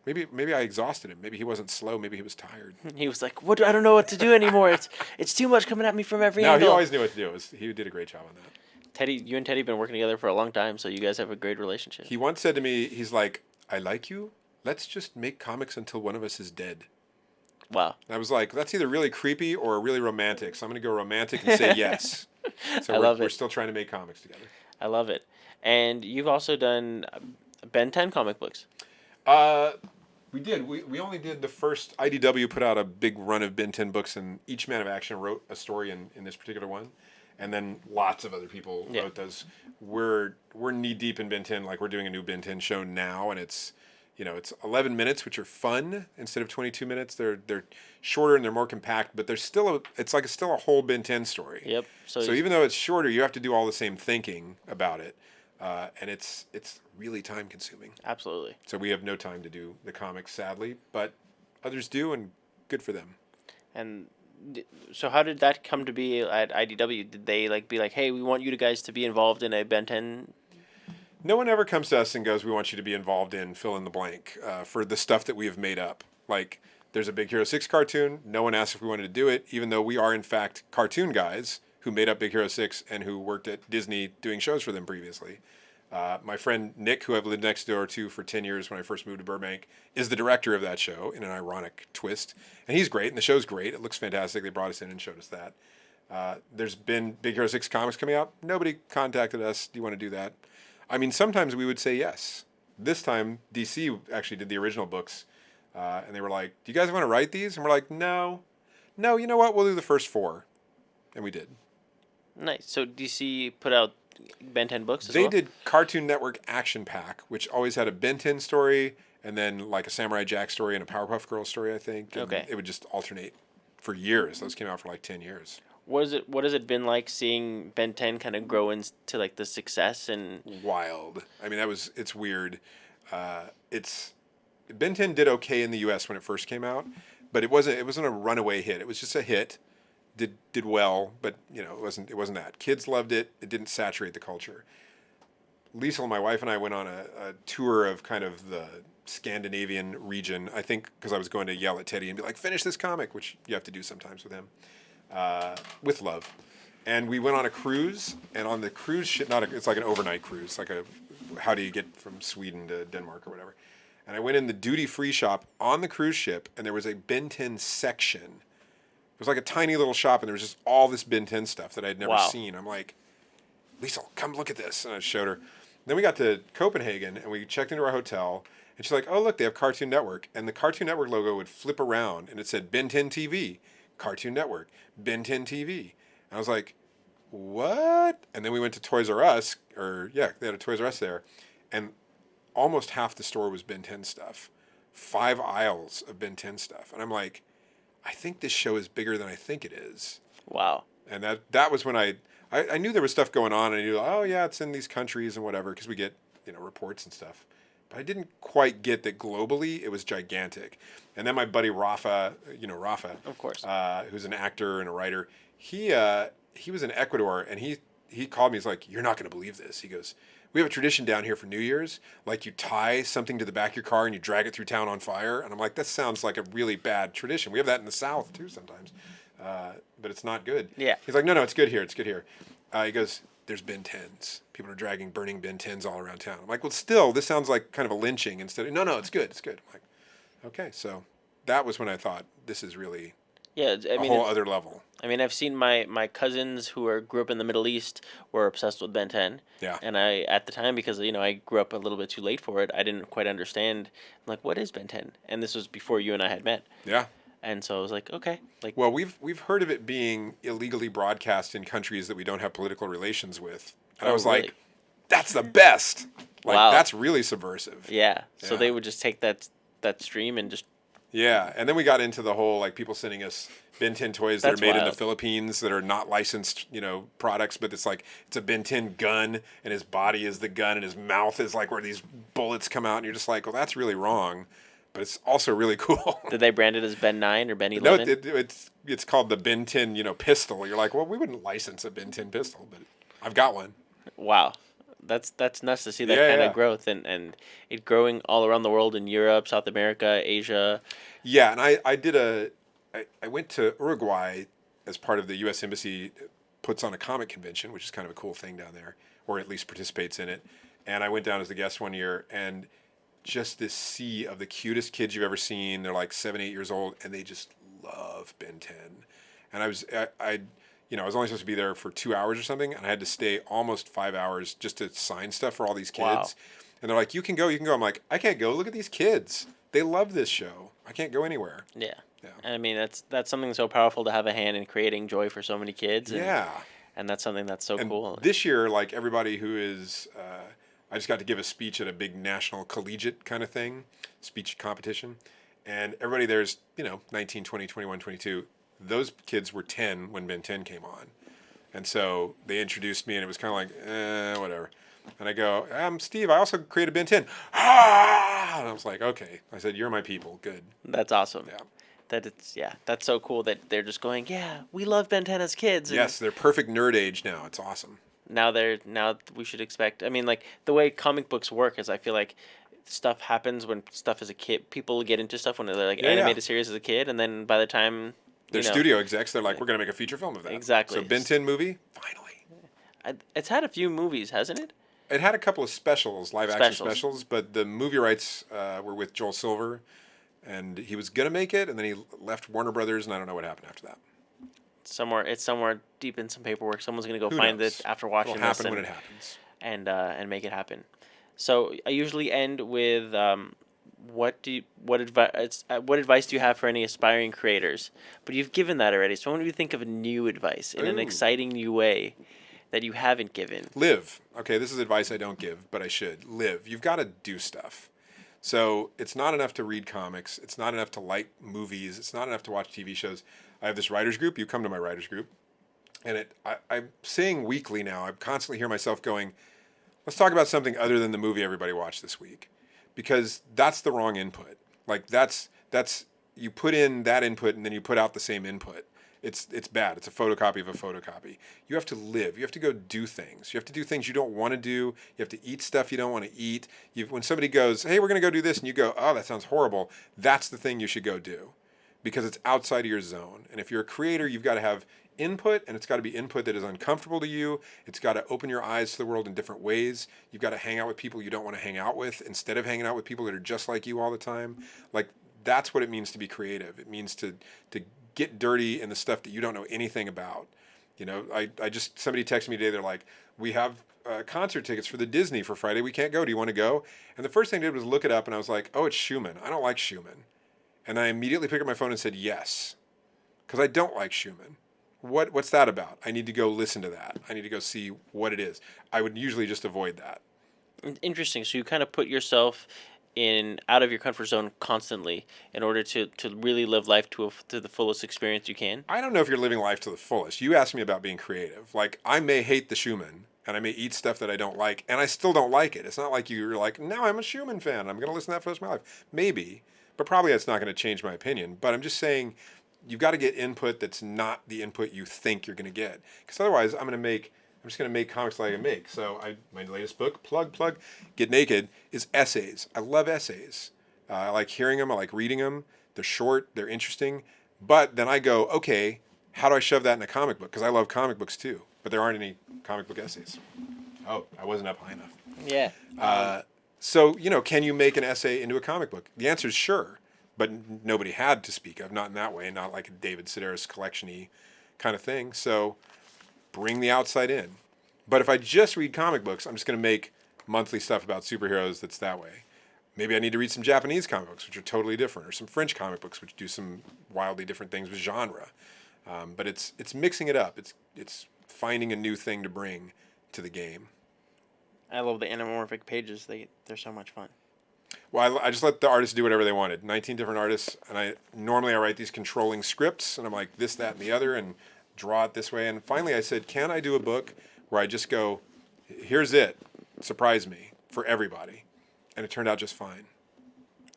maybe I exhausted him. Maybe he wasn't slow. Maybe he was tired. He was like, "What? I don't know what to do anymore. It's too much coming at me from every No, angle." he always knew what to do. He did a great job on that. You and Teddy have been working together for a long time, so you guys have a great relationship. He once said to me, he's like, I like you. Let's just make comics until one of us is dead. Wow. And I was like, that's either really creepy or really romantic. So I'm going to go romantic and say yes. So we're still trying to make comics together. I love it. And you've also done Ben 10 comic books. We did. We only did the first. IDW put out a big run of Ben 10 books, and each Man of Action wrote a story in this particular one. And then lots of other people wrote those. We're knee deep in Ben 10. Like, we're doing a new Ben 10 show now, and it's 11 minutes, which are fun instead of 22 minutes. They're shorter and they're more compact, but there's still still a whole Ben 10 story. Yep. So even though it's shorter, you have to do all the same thinking about it, and it's really time consuming. Absolutely. So we have no time to do the comics, sadly, but others do, and good for them. And so how did that come to be at IDW? Did they be like, hey, we want you guys to be involved in a Ben 10? No one ever comes to us and goes, we want you to be involved in fill in the blank for the stuff that we have made up. Like, there's a Big Hero 6 cartoon. No one asked if we wanted to do it, even though we are, in fact, cartoon guys who made up Big Hero 6 and who worked at Disney doing shows for them previously. My friend Nick, who I've lived next door to for 10 years when I first moved to Burbank, is the director of that show in an ironic twist. And he's great, and the show's great. It looks fantastic. They brought us in and showed us that. There's been Big Hero 6 comics coming out. Nobody contacted us. Do you want to do that? I mean, sometimes we would say yes. This time, DC actually did the original books. And they were like, do you guys want to write these? And we're like, no. No, you know what? We'll do the first 4. And we did. Nice. So DC put out Ben 10 books as They well? did Cartoon Network Action Pack, which always had a Ben 10 story and then like a Samurai Jack story and a Powerpuff Girls story, I think. And Okay. it would just alternate for years. Those came out for like 10 years. What has it been like seeing Ben 10 kind of grow into like the success and Wild. I mean, it's weird. It's Ben 10 did okay in the US when it first came out, but it wasn't a runaway hit. It was just a hit. Did well, but you know, it wasn't that. Kids loved it. It didn't saturate the culture. Lisa, my wife, and I went on a tour of kind of the Scandinavian region, I think because I was going to yell at Teddy and be like, finish this comic, which you have to do sometimes with him, with love. And we went on a cruise, and on the cruise ship, it's like an overnight cruise, how do you get from Sweden to Denmark or whatever. And I went in the duty-free shop on the cruise ship, and there was a Ben 10 section. It was like a tiny little shop, and there was just all this Ben 10 stuff that I'd never Wow. seen. I'm like, Lisa, come look at this. And I showed her. Then we got to Copenhagen, and we checked into our hotel, and she's like, oh, look, they have Cartoon Network. And the Cartoon Network logo would flip around, and it said Ben 10 TV, Cartoon Network, Ben 10 TV. And I was like, what? And then we went to Toys R Us, they had a Toys R Us there, and almost half the store was Ben 10 stuff. 5 aisles of Ben 10 stuff. And I'm like, I think this show is bigger than I think it is. wow. And that was when I knew there was stuff going on, and I knew, oh yeah, it's in these countries and whatever, because we get, reports and stuff. But I didn't quite get that globally it was gigantic. And then my buddy Rafa, Rafa, Of course. who's an actor and a writer, he was in Ecuador, and he called me. He's like, you're not going to believe this. He goes, we have a tradition down here for New Year's, like you tie something to the back of your car and you drag it through town on fire. And I'm like, that sounds like a really bad tradition. We have that in the South too sometimes, but it's not good. Yeah. He's like, no, it's good here. It's good here. He goes, there's Ben 10s. People are burning Ben 10s all around town. I'm like, well, still, this sounds like kind of a lynching instead of, no, it's good. It's good. I'm like, okay. So that was when I thought this is really Yeah, I a mean, whole other level. I mean, I've seen my cousins who grew up in the Middle East were obsessed with Ben 10. Yeah. And I, at the time, because, I grew up a little bit too late for it, I didn't quite understand, like, what is Ben 10? And this was before you and I had met. Yeah. And so I was like, okay. Like, Well, we've heard of it being illegally broadcast in countries that we don't have political relations with. And I Oh, was really? like, that's the best. Like, Wow. that's really subversive. yeah. So Yeah. they would just take that stream and just, Yeah. And then we got into the whole, like, people sending us Ben 10 toys that That's are made in the wild. Philippines that are not licensed, products, but it's like, it's a Ben 10 gun, and his body is the gun, and his mouth is like where these bullets come out, and you're just like, well, that's really wrong. But it's also really cool. did they brand it as Ben 9 or Ben No, 11? it's called the Ben 10, pistol. You're like, well, we wouldn't license a Ben 10 pistol, but I've got one. Wow. That's nuts to see that Yeah, kind yeah. of growth and it growing all around the world in Europe, South America, Asia. Yeah, and I went to Uruguay as part of the U.S. Embassy puts on a comic convention, which is kind of a cool thing down there, or at least participates in it. And I went down as a guest one year, and just this sea of the cutest kids you've ever seen. They're like 7, 8 years old, and they just love Ben 10. And I was only supposed to be there for 2 hours or something, and I had to stay almost 5 hours just to sign stuff for all these kids. Wow. And they're like, you can go. I'm like, I can't go. Look at these kids. They love this show. I can't go anywhere. Yeah. Yeah. I mean, that's something so powerful to have a hand in creating joy for so many kids. And, Yeah. And that's something that's so And cool. this year, like everybody who is, I just got to give a speech at a big national collegiate kind of thing, speech competition. And everybody there's, 19, 20, 21, 22. Those kids were 10 when Ben 10 came on. And so they introduced me, and it was kind of like, whatever. And I go, I'm Steve. I also created Ben 10. Ah! And I was like, okay. I said, you're my people. Good. That's awesome. Yeah. That's so cool that they're just going, yeah, we love Ben 10 as kids. And Yes, they're perfect nerd age now. It's awesome. now we should expect, I mean, like the way comic books work is I feel like stuff happens when stuff as a kid, people get into stuff when they're like Yeah, animated series as a kid, and then by the time They're studio execs. They're like, we're going to make a feature film of that. Exactly. So Ben 10 movie, finally. it's had a few movies, hasn't it? It had a couple of live action Specials. specials, but the movie rights were with Joel Silver, and he was gonna make it, and then he left Warner Brothers, and I don't know what happened after that. It's somewhere deep in some paperwork. Someone's gonna go Who find knows? it after watching It'll happen this when it happens. and make it happen. So I usually end with what advice do you have for any aspiring creators? But you've given that already. So I want you to think of a new advice in an Ooh. exciting new way that you haven't given. Live. Okay, this is advice I don't give, but I should. Live. You've got to do stuff. So it's not enough to read comics. It's not enough to like movies. It's not enough to watch TV shows. I have this writers group. You come to my writers group. And I'm saying weekly now, I constantly hear myself going, let's talk about something other than the movie everybody watched this week. Because that's the wrong input. Like that's you put in that input and then you put out the same input. It's bad. It's a photocopy of a photocopy. You have to live. You have to go do things. You have to do things you don't want to do. You have to eat stuff you don't want to eat. When somebody goes, hey, we're going to go do this, and you go, oh, that sounds horrible, that's the thing you should go do because it's outside of your zone. And if you're a creator, you've got to have input, and it's got to be input that is uncomfortable to you. It's got to open your eyes to the world in different ways. You've got to hang out with people you don't want to hang out with instead of hanging out with people that are just like you all the time. Like, that's what it means to be creative. It means to get dirty in the stuff that you don't know anything about. You know, I just, somebody texted me today, they're like, we have concert tickets for the Disney for Friday. We can't go. Do you want to go? And the first thing I did was look it up, and I was like, oh, it's Schumann. I don't like Schumann. And I immediately picked up my phone and said yes, because I don't like Schumann. What's that about? I need to go listen to that. I need to go see what it is. I would usually just avoid that. Interesting. So you kind of put yourself out of your comfort zone constantly in order to really live life to the fullest experience you can. I don't know if you're living life to the fullest. You asked me about being creative. Like, I may hate the Schumann, and I may eat stuff that I don't like, and I still don't like it. It's not like you're like, now I'm a Schumann fan. I'm going to listen to that for the rest of my life. Maybe, but probably that's not going to change my opinion. But I'm just saying, you've got to get input that's not the input you think you're going to get. Because otherwise, I'm just going to make comics like I make. So my latest book, plug, Get Naked, is essays. I love essays. I like hearing them. I like reading them. They're short. They're interesting. But then I go, okay, how do I shove that in a comic book? Because I love comic books too. But there aren't any comic book essays. Oh, I wasn't up high enough. Yeah. So, can you make an essay into a comic book? The answer is sure. But nobody had to speak of, not in that way, not like a David Sedaris collection-y kind of thing. So bring the outside in. But if I just read comic books, I'm just going to make monthly stuff about superheroes that's that way. Maybe I need to read some Japanese comic books, which are totally different, or some French comic books, which do some wildly different things with genre. But it's mixing it up. It's finding a new thing to bring to the game. I love the anamorphic pages. They're so much fun. Well, I just let the artists do whatever they wanted. 19 different artists, and I write these controlling scripts, and I'm like this, that, and the other, and draw it this way. And finally I said, can I do a book where I just go, here's it, surprise me, for everybody? And it turned out just fine.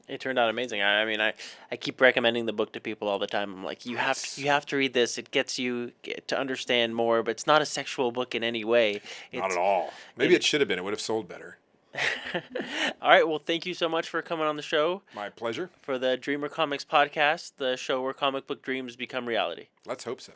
It turned out amazing. I mean, I keep recommending the book to people all the time. I'm like, you have to read this. It gets you to understand more, but it's not a sexual book in any way. Not at all. Maybe it should have been. It would have sold better. All right. Well, thank you so much for coming on the show. My pleasure. For the Dreamer Comics podcast, the show where comic book dreams become reality. Let's hope so.